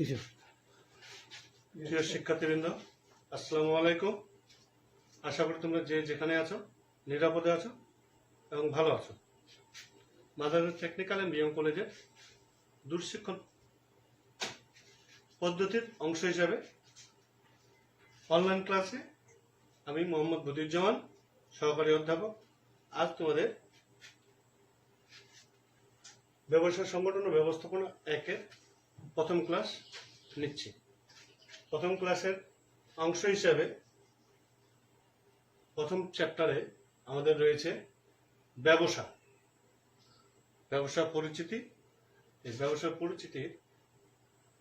প্রিয় শিক্ষার্থীবৃন্দ, আসসালামু আলাইকুম। আশা করি তোমরা যে যেখানে আছো নিরাপদে আছো এবং ভালো আছো। মাদারগঞ্জ টেকনিক্যাল এন্ড বিএম কলেজের দূরশিক্ষণ পদ্ধতির অংশ হিসাবে অনলাইন ক্লাসে আমি মোহাম্মদ বদিউজ্জামান, সহকারী অধ্যাপক, আজ তোমাদের ব্যবসা সংগঠন ও ব্যবস্থাপনা একের প্রথম ক্লাস নিচ্ছি। প্রথম ক্লাসের অংশ হিসাবে প্রথম চ্যাপ্টারে আমাদের রয়েছে ব্যবসা পরিচিতি। এই ব্যবসার পরিচিতির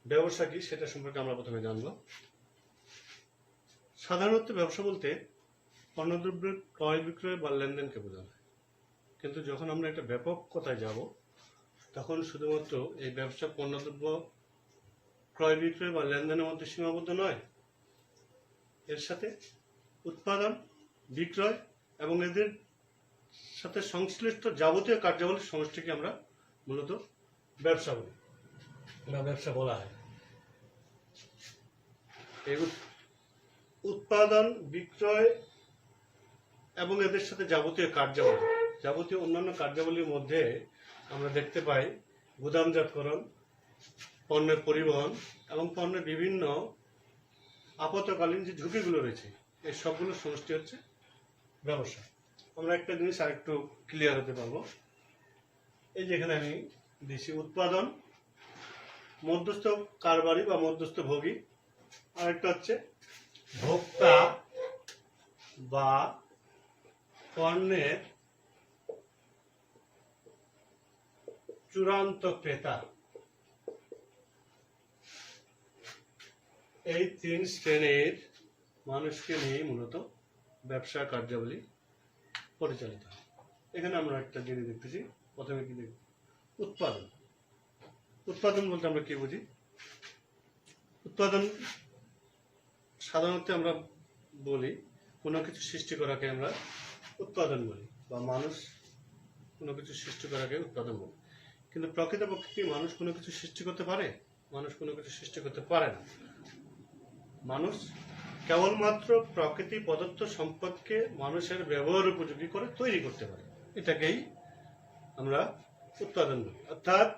ব্যবসা কি সেটা সম্পর্কে আমরা প্রথমে জানব। সাধারণত ব্যবসা বলতে পণ্যদ্রব্যের ক্রয় বিক্রয় বা লেনদেনকে বোঝানো হয়, কিন্তু যখন আমরা একটা ব্যাপক কথায় যাব তখন শুধুমাত্র এই ব্যবসা পণ্যদ্রব্য ক্রয় বিক্রয় বা লেনদেনের মধ্যে সীমাবদ্ধ নয়, এর সাথে উৎপাদন, বিক্রয় এবং এদের সাথে সংশ্লিষ্ট যাবতীয় কার্যাবলীর সমষ্টিকে আমরা মূলত ব্যবসা বলি বা ব্যবসা বলা হয়। এই উৎপাদন, বিক্রয় এবং এদের সাথে যাবতীয় অন্যান্য কার্যাবলীর মধ্যে আমরা দেখতে পাই গুদামজাতকরণ, পণ্যের পরিবহন এবং পণ্যের বিভিন্ন আপতকালীন যে ঝুঁকিগুলো রয়েছে, এই সবগুলোর সমষ্টি হচ্ছে ব্যবসা। আমরা একটা জিনিস আরেকটু ক্লিয়ার হতে পারবো। এই যেখানে আমি দিচ্ছি উৎপাদন, মধ্যস্থ কারবারি বা মধ্যস্থ ভোগী, আরেকটা হচ্ছে ভোক্তা বা পণ্যের চূড়ান্ত ক্রেতা। এই তিন শ্রেণীর মানুষকে নিয়ে মূলত ব্যবসা কার্যাবলী পরিচালিত হয়। এখানে আমরা একটা জিনিস দেখতেছি। প্রথমে কি দেখি? উৎপাদন বলতে আমরা কি বুঝি? উৎপাদন সাধারণত আমরা বলি কোনো কিছু সৃষ্টি করাকে আমরা উৎপাদন বলি, বা মানুষ কোনো কিছু সৃষ্টি করাকে উৎপাদন বলি। কিন্তু প্রকৃতপক্ষে কি মানুষ কোনো কিছু সৃষ্টি করতে পারে? মানুষ কোনো কিছু সৃষ্টি করতে পারে না। মানুষ কেবলমাত্র প্রকৃতি প্রদত্ত সম্পদকে মানুষের ব্যবহার উপযোগী করে তৈরি করতে পারে, এটাকেই আমরা উৎপাদন বলি। অর্থাৎ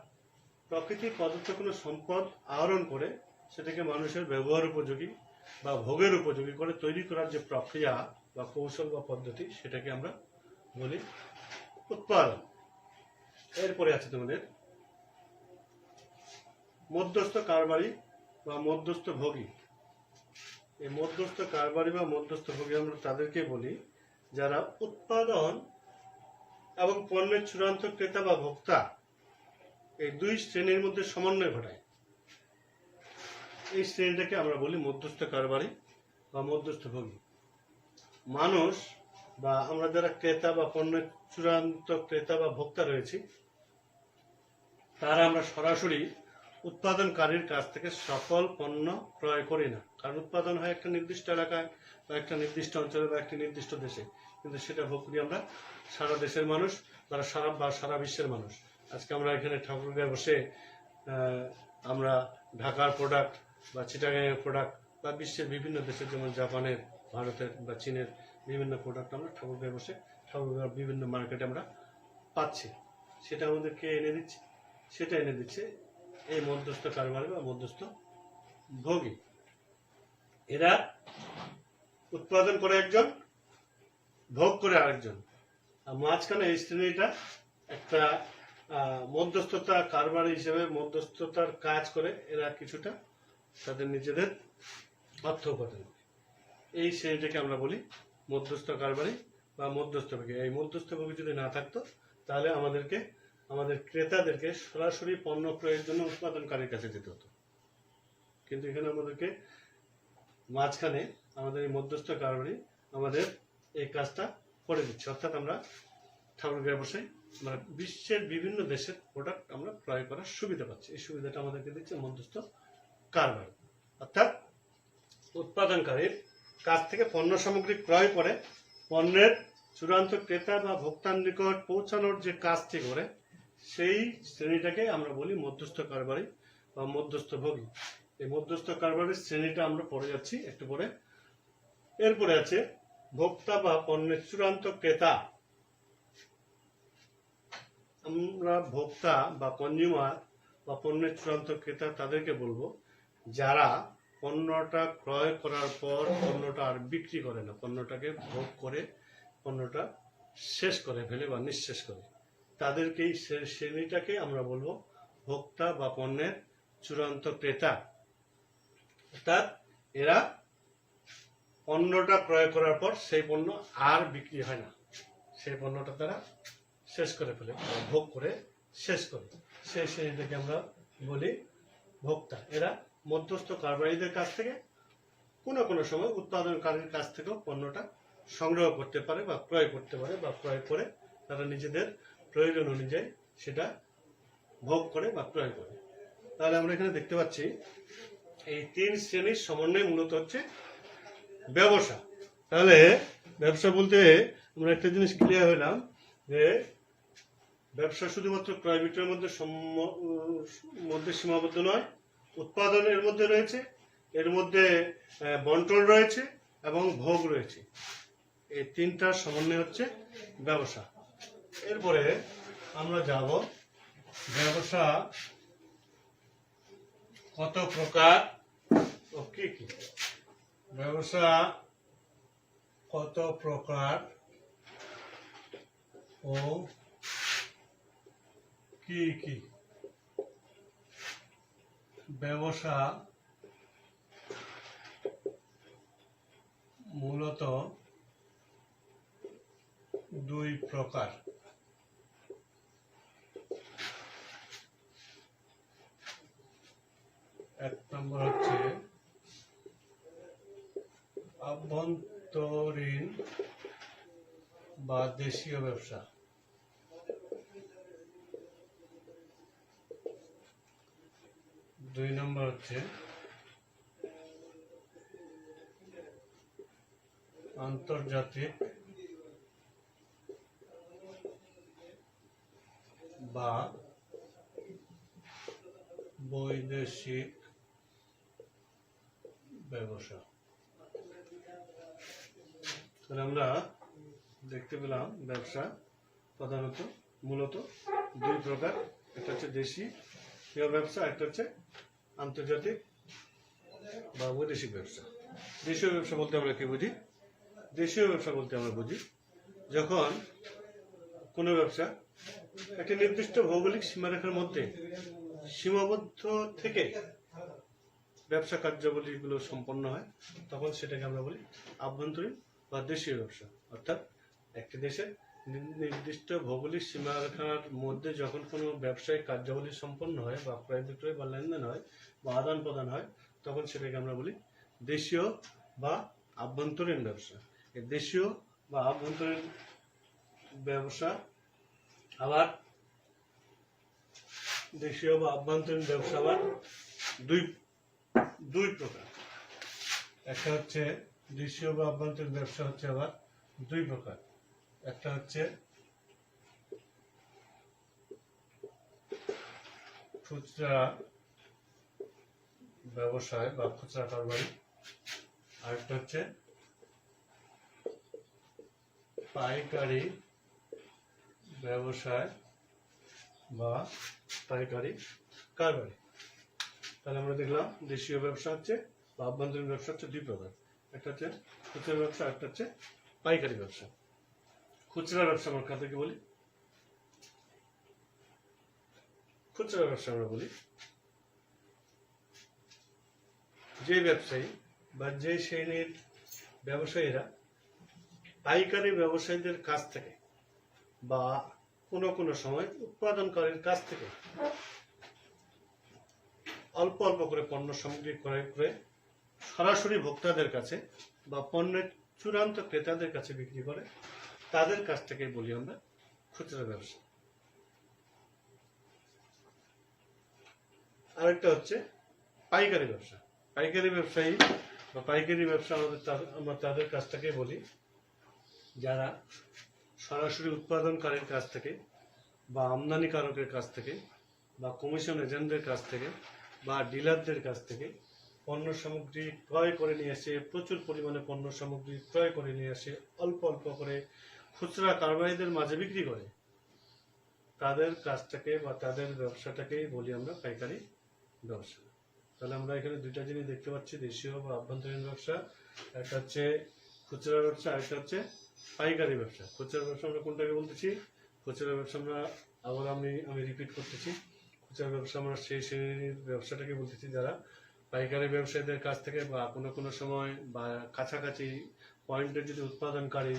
প্রকৃতি প্রদত্ত কোনো সম্পদ আহরণ করে সেটাকে মানুষের ব্যবহার উপযোগী বা ভোগের উপযোগী করে তৈরি করার যে প্রক্রিয়া বা কৌশল বা পদ্ধতি, সেটাকে আমরা বলি উৎপাদন। এরপরে আছে তোমাদের মধ্যস্থ কারবারি বা মধ্যস্থ ভোগী। এই মধ্যস্থ কারবারি বা মধ্যস্থ ভোগী আমরা তাদেরকে বলি যারা উৎপাদন এবং পণ্যের চূড়ান্ত ক্রেতা বা ভোক্তা, এই দুই শ্রেণীর মধ্যে সমন্বয় ঘটায়। এই শ্রেণীটাকে আমরা বলি মধ্যস্থ কারবারি বা মধ্যস্থ ভোগী। মানুষ বা আমরা যারা ক্রেতা বা পণ্যের চূড়ান্ত ক্রেতা বা ভোক্তা রয়েছি, তারা আমরা সরাসরি উৎপাদনকারীর কাছ থেকে সকল পণ্য ক্রয় করি না, কারণ উৎপাদন হয় একটা নির্দিষ্ট এলাকায় বা একটা নির্দিষ্ট অঞ্চলে বা একটি নির্দিষ্ট দেশে, কিন্তু সেটা ভোগ করি আমরা সারা দেশের মানুষ বা সারা বিশ্বের মানুষ। আজকে আমরা এখানে ঠাকুরগাঁয়ে বসে আমরা ঢাকার প্রোডাক্ট বা চিটাগাংয়ের প্রোডাক্ট বা বিশ্বের বিভিন্ন দেশের, যেমন জাপানের, ভারতের বা চীনের বিভিন্ন প্রোডাক্ট আমরা ঠাকুরগাঁয়ে বসে ঠাকুরগাঁয়ের বিভিন্ন মার্কেটে আমরা পাচ্ছি। সেটা আমাদেরকে এনে দিচ্ছে, সেটা এনে দিচ্ছে এই মধ্যস্থ কারবারি বা মধ্যস্থ ভোগী। এরা উৎপাদন করে একজন, ভোগ করে আরেকজন, আর মাঝখানে এই শ্রেণীটা একটা মধ্যস্থতা কারবারি হিসেবে মধ্যস্থতার কাজ করে। এরা কিছুটা তাদের নিজেদের অর্থ উপার্জন করে। এই শ্রেণীটাকে আমরা বলি মধ্যস্থ কারবারি বা মধ্যস্থ ভোগী। এই মধ্যস্থ ভোগী যদি না থাকতো তাহলে আমাদের ক্রেতাদেরকে সরাসরি পণ্য ক্রয়ের জন্য উৎপাদনকারীর কাছে যেতে হতো, কিন্তু এখানে আমাদেরকে মাঝখানে আমাদের এই মধ্যস্থ কারবারি আমাদের এই কাজটা করে দিচ্ছে। অর্থাৎ আমরা ঠাকুরগাঁয়ে বসে আমরা বিশ্বের বিভিন্ন দেশের প্রোডাক্ট আমরা ক্রয় করার সুবিধা পাচ্ছি। এই সুবিধাটা আমাদেরকে দিচ্ছে মধ্যস্থ কারবারি। অর্থাৎ উৎপাদনকারীর কাছ থেকে পণ্য সামগ্রী ক্রয় করে পণ্যের চূড়ান্ত ক্রেতা বা ভোক্তার নিকট পৌঁছানোর যে কাজটি করে, সেই শ্রেণীটাকে আমরা বলি মধ্যস্থ কারবারি বা মধ্যস্থ ভোগী। এই মধ্যস্থ কারবারের শ্রেণীটা আমরা পড়ে যাচ্ছি একটু পরে। এরপরে আছে ভোক্তা বা পণ্যের চূড়ান্ত ক্রেতা। আমরা ভোক্তা বা কনজিউমার বা পণ্যের চূড়ান্ত ক্রেতা তাদেরকে বলবো যারা পণ্যটা ক্রয় করার পর পণ্যটা আর বিক্রি করে না, পণ্যটাকে ভোগ করে পণ্যটা শেষ করে ফেলে বা নিঃশেষ করে, তাদেরকেই শ্রেণীটাকে আমরা বলবো ভোক্তা বা পণ্যের চূড়ান্ত ক্রেতা। অর্থাৎ এরা পণ্যটা ক্রয় করার পর সেই পণ্য আর বিক্রি হয় না, সেই পণ্যটা তারা শেষ করে ফেলে বা ভোগ করে শেষ করে, সেই শ্রেণীটাকে আমরা বলি ভোক্তা। এরা মধ্যস্থ কারবারিদের কাছ থেকে কোনো সময় উৎপাদনকারীর কাছ থেকেও পণ্যটা সংগ্রহ করতে পারে বা ক্রয় করতে পারে, বা ক্রয় করে তারা নিজেদের প্রয়োজন অনুযায়ী সেটা ভোগ করে বা ক্রয় করে। তাহলে আমরা এখানে দেখতে পাচ্ছি এই তিন শ্রেণীর সমন্বয় মূলত হচ্ছে ব্যবসা। তাহলে ব্যবসা বলতে আমরা একটা জিনিস ক্লিয়ার হইলাম যে ব্যবসা শুধুমাত্র ক্রয় বিক্রয়ের মধ্যে সীমাবদ্ধ নয়, উৎপাদনের মধ্যে রয়েছে, এর মধ্যে বন্টন রয়েছে এবং ভোগ রয়েছে। এই তিনটার সমন্বয় হচ্ছে ব্যবসা। এরপরে আমরা যাব ব্যবসা কত প্রকার ও কি কি। ব্যবসা কত প্রকার ও কি কি। ব্যবসা মূলত দুই প্রকার। এক নম্বর হচ্ছে আভ্যন্তরীণ বা দেশীয় ব্যবসা। দুই নম্বর হচ্ছে আন্তর্জাতিক বা বৈদেশিক ব্যবসা। তাহলে আমরা দেখতে পেলাম ব্যবসা প্রধানত মূলত দুই প্রকার, একটা হচ্ছে দেশীয় ব্যবসা, একটা হচ্ছে আন্তর্জাতিক বা বৈদেশিক ব্যবসা। দেশীয় ব্যবসা বলতে আমরা কি বুঝি? দেশীয় ব্যবসা বলতে আমরা বুঝি যখন কোনো ব্যবসা একটি নির্দিষ্ট ভৌগোলিক সীমারেখার মধ্যে সীমাবদ্ধ থেকে ব্যবসা কার্যাবলীগুলো সম্পন্ন হয়, তখন সেটাকে আমরা বলি আভ্যন্তরীণ বা দেশীয় ব্যবসা। অর্থাৎ একটি দেশের নির্দিষ্ট ভৌগোলিক সীমারেখার মধ্যে যখন কোনো ব্যবসায়িক কার্যাবলী সম্পন্ন হয় বা ক্রয় বিক্রয় বা লেনদেন হয় বা আদান প্রদান হয়, তখন সেটাকে আমরা বলি দেশীয় বা আভ্যন্তরীণ ব্যবসা। এই দেশীয় বা আভ্যন্তরীণ ব্যবসা আবার দেশীয় বা আভ্যন্তরীণ ব্যবসা আবার দুই প্রকার। একটা হচ্ছে দেশীয় বা আভ্যন্তরীণ ব্যবসা হচ্ছে আবার দুই প্রকার। একটা হচ্ছে খুচরা ব্যবসায় বা খুচরা কারবারি, আর একটা হচ্ছে পাইকারি ব্যবসায় বা পাইকারি কারবারি। তাহলে আমরা দেখলাম দেশীয় ব্যবসা হচ্ছে বা আভ্যন্তরীণ ব্যবসা হচ্ছে দুই প্রকার। একটা হচ্ছে খুচরা ব্যবসা, একটা হচ্ছে পাইকারি ব্যবসা। খুচরা ব্যবসা আমরা কাদেরকে বলি? খুচরা ব্যবসা আমরা বলি যে ব্যবসায়ী বা যে শ্রেণীর ব্যবসায়ীরা পাইকারি ব্যবসায়ীদের কাছ থেকে বা কোনো সময় উৎপাদনকারীর কাছ থেকে অল্প অল্প করে পণ্য সামগ্রী ক্রয় করে সরাসরি ভোক্তাদের কাছে বা পণ্যের চূড়ান্ত ক্রেতাদের কাছে বিক্রি করে, তাদের কাছ থেকে বলি আমরা খুচরা ব্যবসা। আরেকটা হচ্ছে পাইকারি ব্যবসা। পাইকারি ব্যবসায়ী বা পাইকারি ব্যবসা আমরা তাদের কাছ থেকে বলি যারা সরাসরি উৎপাদনকারীর কাছ থেকে বা আমদানিকারকের কাছ থেকে বা কমিশন এজেন্টদের কাছ থেকে বা ডিলারদের কাছ থেকে পণ্য সামগ্রী ক্রয় করে নিয়ে আসে, প্রচুর পরিমাণে পণ্য সামগ্রী ক্রয় করে নিয়ে আসে, অল্প অল্প করে খুচরা কারবারিদের মাঝে বিক্রি করে, তাদের কাজটাকে বা তাদের ব্যবসাটাকেই বলি আমরা পাইকারি ব্যবসা। তাহলে আমরা এখানে দুইটা জিনিস দেখতে পাচ্ছি, দেশীয় বা আভ্যন্তরীণ ব্যবসা। একটা হচ্ছে খুচরা ব্যবসা, একটা হচ্ছে পাইকারি ব্যবসা। খুচরা ব্যবসা আমরা কোনটাকে বলতেছি? খুচরা ব্যবসা আমরা আবার আমি রিপিট করতেছি, খুচরা ব্যবসা আমরা সেই শ্রেণীর ব্যবসাটাকে বলতেছি যারা পাইকারি ব্যবসায়ীদের কাছ থেকে বা কোনো কোনো সময় বা কাছাকাছি পয়েন্টের যদি উৎপাদনকারী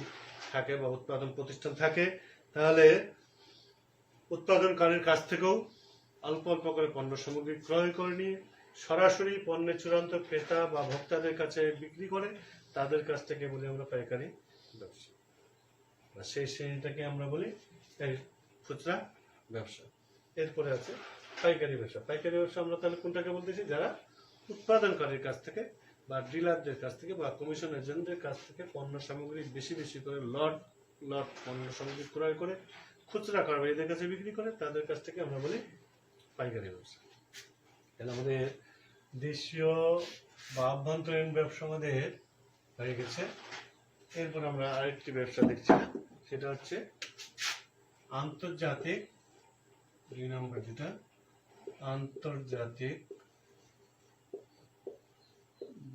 থাকে বা উৎপাদন প্রতিষ্ঠান থাকে, তাহলে উৎপাদনকারীর কাছ থেকেও অল্প অল্প করে পণ্য সামগ্রী ক্রয় করে নিয়ে সরাসরি পণ্যের চূড়ান্ত ক্রেতা বা ভোক্তাদের কাছে বিক্রি করে, তাদের কাছ থেকে বলি আমরা পাইকারি ব্যবসা। সেই শ্রেণীটাকে আমরা বলি এই খুচরা ব্যবসা। এরপরে আছে পাইকারি ব্যবসা। পাইকারি ব্যবসা আমরা তাহলে কোনটাকে বলতেছি? যারা উৎপাদনকারীর কাছ থেকে বা ডিলারদের কাছ থেকে বা কমিশন এজেন্টদের কাছ থেকে পণ্য সামগ্রী বেশি বেশি করে লট লট পণ্য সামগ্রী ক্রয় করে খুচরা কারবারিদের কাছে বিক্রি করে, তাদের কাছ থেকে আমরা বলি পাইকারি ব্যবসা। তাহলে আমাদের দেশীয় বা আভ্যন্তরীণ ব্যবসা আমাদের হয়ে গেছে। এরপর আমরা আরেকটি ব্যবসা দেখছি, সেটা হচ্ছে আন্তর্জাতিক, 2 নম্বর যেটা আন্তর্জাতিক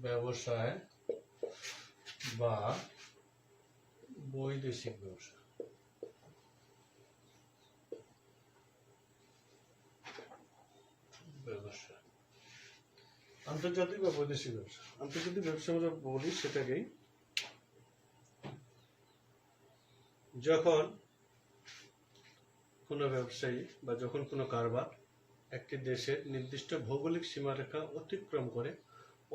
ব্যবসায় বা বৈদেশিক ব্যবসা। আন্তর্জাতিক বা বৈদেশিক ব্যবসা। আন্তর্জাতিক ব্যবসা আমরা বলি সেটাকেই যখন কোনো ব্যবসায়ী বা যখন কোনো কারবার একটি দেশের নির্দিষ্ট ভৌগোলিক সীমারেখা অতিক্রম করে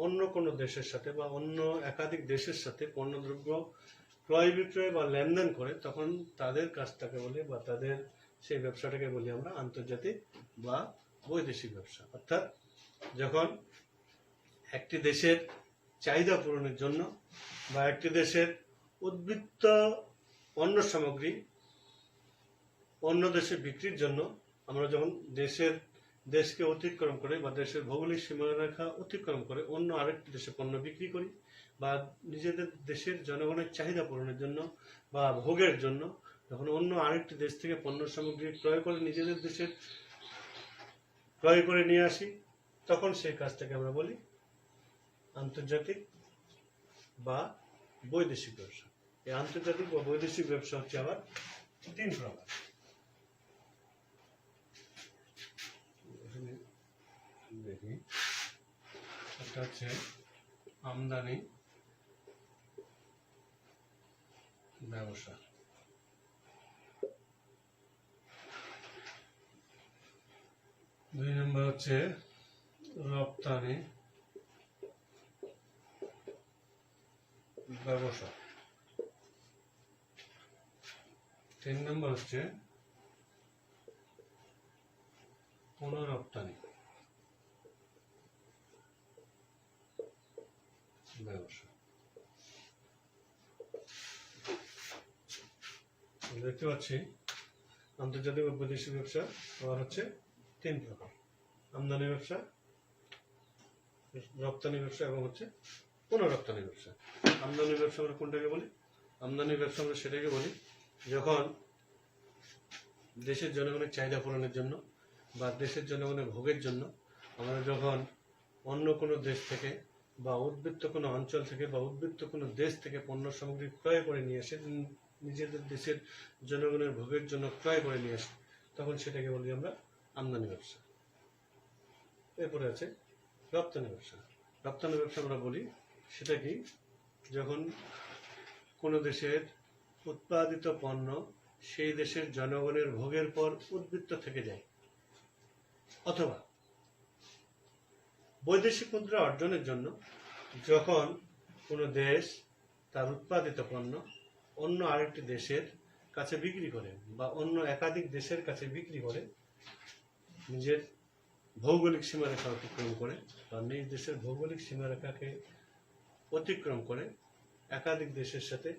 অন্য কোনো দেশের সাথে বা অন্য একাধিক দেশের সাথে পণ্যদ্রব্য ক্রয় বিক্রয় বা লেনদেন করে, তখন তাদের কাজটাকে বলি বা তাদের সেই ব্যবসাটাকে বলি আমরা আন্তর্জাতিক বা বৈদেশিক ব্যবসা। অর্থাৎ যখন একটি দেশের চাহিদা পূরণের জন্য বা একটি দেশের উদ্বৃত্ত পণ্য সামগ্রী অন্য দেশে বিক্রির জন্য আমরা যখন দেশকে অতিক্রম করে বা দেশের ভৌগোলিক সীমারেখা অতিক্রম করে অন্য আরেকটি দেশে পণ্য বিক্রি করি, বা নিজেদের দেশের জনগণের চাহিদা পূরণের জন্য বা ভোগের জন্য যখন অন্য আরেকটি দেশ থেকে পণ্য সামগ্রী ক্রয় করে নিজেদের দেশের ক্রয় করে নিয়ে আসি, তখন সেই কাজটাকে আমরা বলি আন্তর্জাতিক বা বৈদেশিক ব্যবসা। এই আন্তর্জাতিক বা বৈদেশিক ব্যবসা হচ্ছে আবার 3 প্রকার। দেখি, একটা হচ্ছে আমদানি ব্যবসা, 2 নম্বর হচ্ছে রপ্তানি ব্যবসা, 3 নম্বর হচ্ছে পুনঃরপ্তানি ব্যবসা। দেখতে পাচ্ছি আন্তর্জাতিক ও বৈদেশিক ব্যবসা আবার হচ্ছে 3 প্রকার: আমদানি ব্যবসা, রপ্তানি ব্যবসা এবং হচ্ছে পুনঃরপ্তানি ব্যবসা। আমদানি ব্যবসা আমরা কোনটাকে বলি? আমদানি ব্যবসা আমরা সেটাকে বলি যখন দেশের জনগণের চাহিদা পূরণের জন্য বা দেশের জনগণের ভোগের জন্য আমরা যখন অন্য কোনো দেশ থেকে বা উদ্বৃত্ত কোনো অঞ্চল থেকে বা উদ্বৃত্ত কোনো দেশ থেকে পণ্য সামগ্রী ক্রয় করে নিয়ে আসে, নিজেদের দেশের জনগণের ভোগের জন্য ক্রয় করে নিয়ে আসে, তখন সেটাকে বলি আমরা আমদানি ব্যবসা। এরপরে আছে রপ্তানি ব্যবসা। রপ্তানি ব্যবসা আমরা বলি সেটা কি? যখন কোনো দেশের উৎপাদিত পণ্য সেই দেশের জনগণের ভোগের পর উদ্বৃত্ত থেকে যায়, অথবা বৈদেশিক মুদ্রা অর্জনের জন্য যখন কোনো দেশ তার উৎপাদিত পণ্য অন্য আরেকটি দেশের কাছে বিক্রি করে বা অন্য একাধিক দেশের কাছে বিক্রি করে, নিজের ভৌগোলিক সীমারেখা অতিক্রম করে বা নিজ দেশের ভৌগোলিক সীমারেখাকে অতিক্রম করে একাধিক দেশের সাথে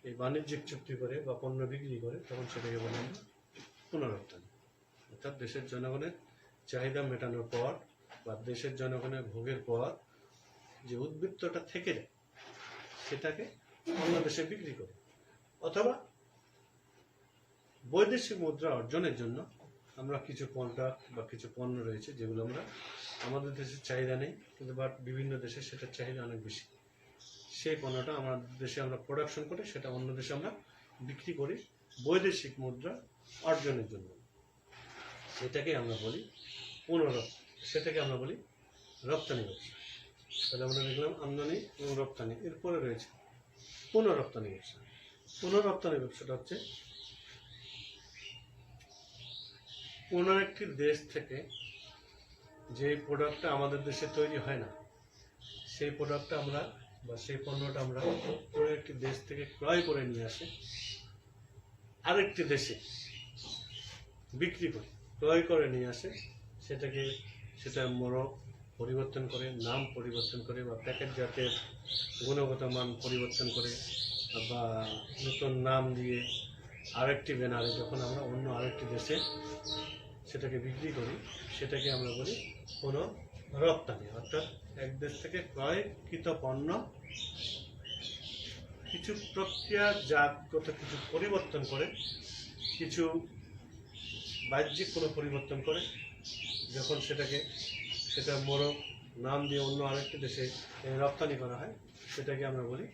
এই বাণিজ্যিক চুক্তি করে বা পণ্য বিক্রি করে, তখন সেটাকে বলে আমরা পুনঃরপ্তানি। অর্থাৎ দেশের জনগণের চাহিদা মেটানোর পর বা দেশের জনগণের ভোগের পর যে উদ্বৃত্তটা থেকে যায় সেটাকে অন্য দেশে বিক্রি করি, অথবা বৈদেশিক মুদ্রা অর্জনের জন্য আমরা কিছু প্রোডাক্ট বা কিছু পণ্য রয়েছে যেগুলো আমরা আমাদের দেশের চাহিদা নেই, কিন্তু বাট বিভিন্ন দেশে সেটার চাহিদা অনেক বেশি। সেই পণ্যটা আমাদের দেশে আমরা প্রোডাকশন করে সেটা অন্য দেশে আমরা বিক্রি করি বৈদেশিক মুদ্রা অর্জনের জন্য। সেটাকে আমরা বলি সেটাকে আমরা বলি রপ্তানি ব্যবসা। তাহলে আমরা দেখলাম আমদানি এবং রপ্তানি, এরপরে রয়েছে পুনঃরপ্তানি ব্যবসা। পুনঃরপ্তানি ব্যবসাটা হচ্ছে কোনো একটি দেশ থেকে যে প্রোডাক্টটা আমাদের দেশে তৈরি হয় না, সেই প্রোডাক্টটা আমরা বা সেই পণ্যটা আমরা কোনো একটি দেশ থেকে ক্রয় করে নিয়ে আসে আরেকটি দেশে বিক্রি করি, ক্রয় করে নিয়ে আসে সেটার মোড়ক পরিবর্তন করে, নাম পরিবর্তন করে, বা প্যাকেট জাতের গুণগত মান পরিবর্তন করে, বা নতুন নাম দিয়ে আরেকটি ব্যানারে যখন আমরা অন্য আরেকটি দেশে সেটাকে বিক্রি করি, সেটাকে আমরা বলি কোনো রপ্তানি। অর্থাৎ এক দেশ থেকে ক্রয়কৃত পণ্য কিছু প্রক্রিয়াজাতগত কিছু পরিবর্তন করে, কিছু বাহ্যিক কোনো পরিবর্তন করে যখন সেটা মোড়ক নাম দিয়ে অন্য আরেকটি দেশে রপ্তানি করা হয়, সেটাকে আমরা বলি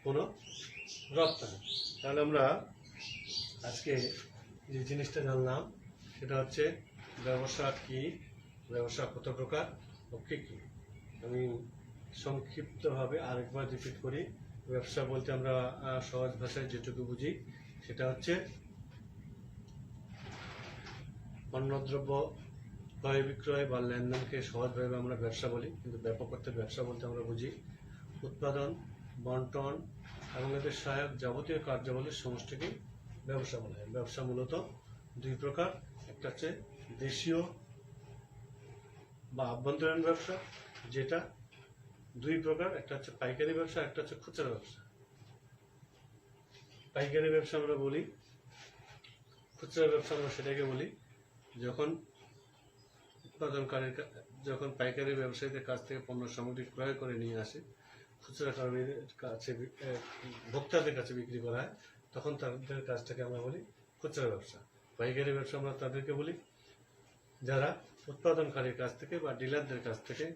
কোনো রপ্তানি। তাহলে আমরা আজকে যে জিনিসটা জানলাম সেটা হচ্ছে ব্যবসা কি, ব্যবসা কত প্রকার ও কী কী। আমি সংক্ষিপ্তভাবে আরেকবার রিপিট করি। ব্যবসা বলতে আমরা সহজ ভাষায় যেটুকু বুঝি সেটা হচ্ছে পণ্যদ্রব্য ক্রয় বিক্রয় বা লেনদেনকে সহজভাবে আমরা ব্যবসা বলি, কিন্তু ব্যাপক অর্থে ব্যবসা বলতে আমরা বুঝি উৎপাদন, বন্টন এবং এদের সহায়ক যাবতীয় কার্যাবলীর সমষ্টিকেই ব্যবসা বলা হয়। ব্যবসা মূলত দুই প্রকার, একটা হচ্ছে দেশীয় বা আভ্যন্তরীণ ব্যবসা, যেটা দুই প্রকার, একটা হচ্ছে পাইকারি ব্যবসা, একটা হচ্ছে খুচরা ব্যবসা। পাইকারি ব্যবসা আমরা বলি, খুচরা ব্যবসা আমরা সেটাকে বলি যখন যখন পাইকারি ব্যবসায়ীদের কাছ থেকে পণ্য সামগ্রী ক্রয় করে নিয়ে আসে খুচরা কারণীদের কাছে, ভোক্তাদের কাছে বিক্রি করা হয়, তখন তাদের কাজটাকে আমরা বলি খুচরা ব্যবসা। পাইকারি ব্যবসা আমরা তাদেরকে বলি যারা উৎপাদনকারীর কাছ থেকে বা ডিলারদের কাছ থেকে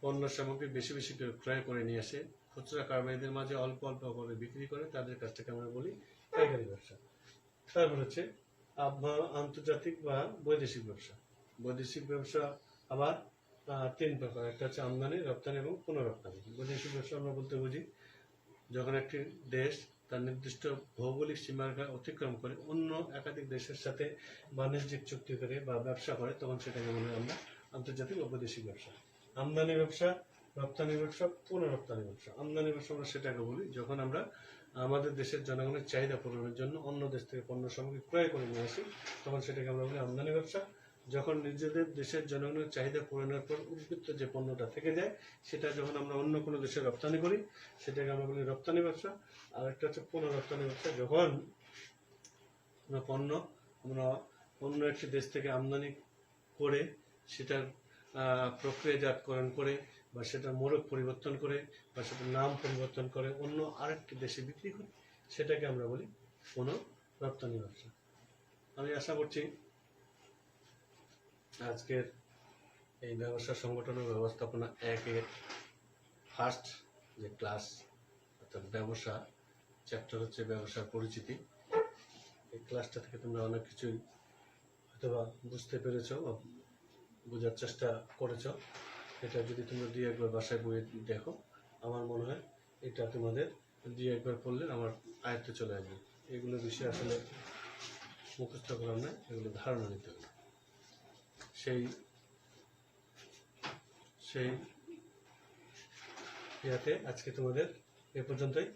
পণ্য সামগ্রী বেশি বেশি করে ক্রয় করে নিয়ে আসে, খুচরা কারবারীদের মাঝে অল্প অল্প করে বিক্রি করে, তাদের কাছটাকে আমরা বলি পাইকারি ব্যবসা। তারপর হচ্ছে আন্তর্জাতিক বা বৈদেশিক ব্যবসা। বৈদেশিক ব্যবসা আবার তিন প্রকার, একটা হচ্ছে আমদানি, রপ্তানি এবং পুনঃরপ্তানি। বৈদেশিক ব্যবসা আমরা বলতে বুঝি যখন একটি দেশ তার নির্দিষ্ট ভৌগোলিক সীমারেখা অতিক্রম করে অন্য একাধিক দেশের সাথে বাণিজ্যিক চুক্তি করে বা ব্যবসা করে, তখন সেটাকে বলি আমরা আন্তর্জাতিক ও বৈদেশিক ব্যবসা। আমদানি ব্যবসা, রপ্তানি ব্যবসা, পুনঃরপ্তানি ব্যবসা। আমদানি ব্যবসা আমরা সেটাকে বলি যখন আমরা আমাদের দেশের জনগণের চাহিদা পূরণের জন্য অন্য দেশ থেকে পণ্য সামগ্রী ক্রয় করে নিয়ে আসি, তখন সেটাকে আমরা বলি আমদানি ব্যবসা। যখন নিজেদের দেশের জনগণের চাহিদা পূরণের পর উদ্বৃত্ত যে পণ্যটা থেকে যায় সেটা যখন আমরা অন্য কোনো দেশে রপ্তানি করি, সেটাকে আমরা বলি রপ্তানি ব্যবসা। আর একটা হচ্ছে পুনঃরপ্তানি ব্যবসা, যখন আমরা অন্য একটি দেশ থেকে আমদানি করে সেটার প্রক্রিয়াজাতকরণ করে বা সেটার মোড়ক পরিবর্তন করে বা সেটার নাম পরিবর্তন করে অন্য আরেকটি দেশে বিক্রি করি, সেটাকে আমরা বলি পুনঃরপ্তানি ব্যবসা। আমি আশা করছি আজকের এই ব্যবসা সংগঠন ও ব্যবস্থাপনা 1-এর ফার্স্ট যে ক্লাস, অর্থাৎ ব্যবসা চ্যাপ্টার হচ্ছে ব্যবসার পরিচিতি, এই ক্লাসটা থেকে তোমরা অনেক কিছুই হয়তোবা বুঝতে পেরেছ বা বোঝার চেষ্টা করেছ। এটা যদি তোমরা 2-1 বাসায় বইয়ে দেখো, আমার মনে হয় এটা তোমাদের 2-1 পড়লে আমার আয়ত্তে চলে আসবে। এগুলো বিষয়ে আসলে মুখস্থ করার নয়, এগুলো ধারণা নিতে হবে। সেই ইয়াতে আজকে তোমাদের এ পর্যন্তই।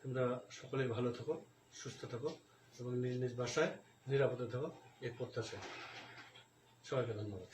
তোমরা সকলেই ভালো থাকো, সুস্থ থাকো এবং নিজ নিজ বাসায় নিরাপদে থাকো, এই প্রত্যাশায়। সবাইকে ধন্যবাদ।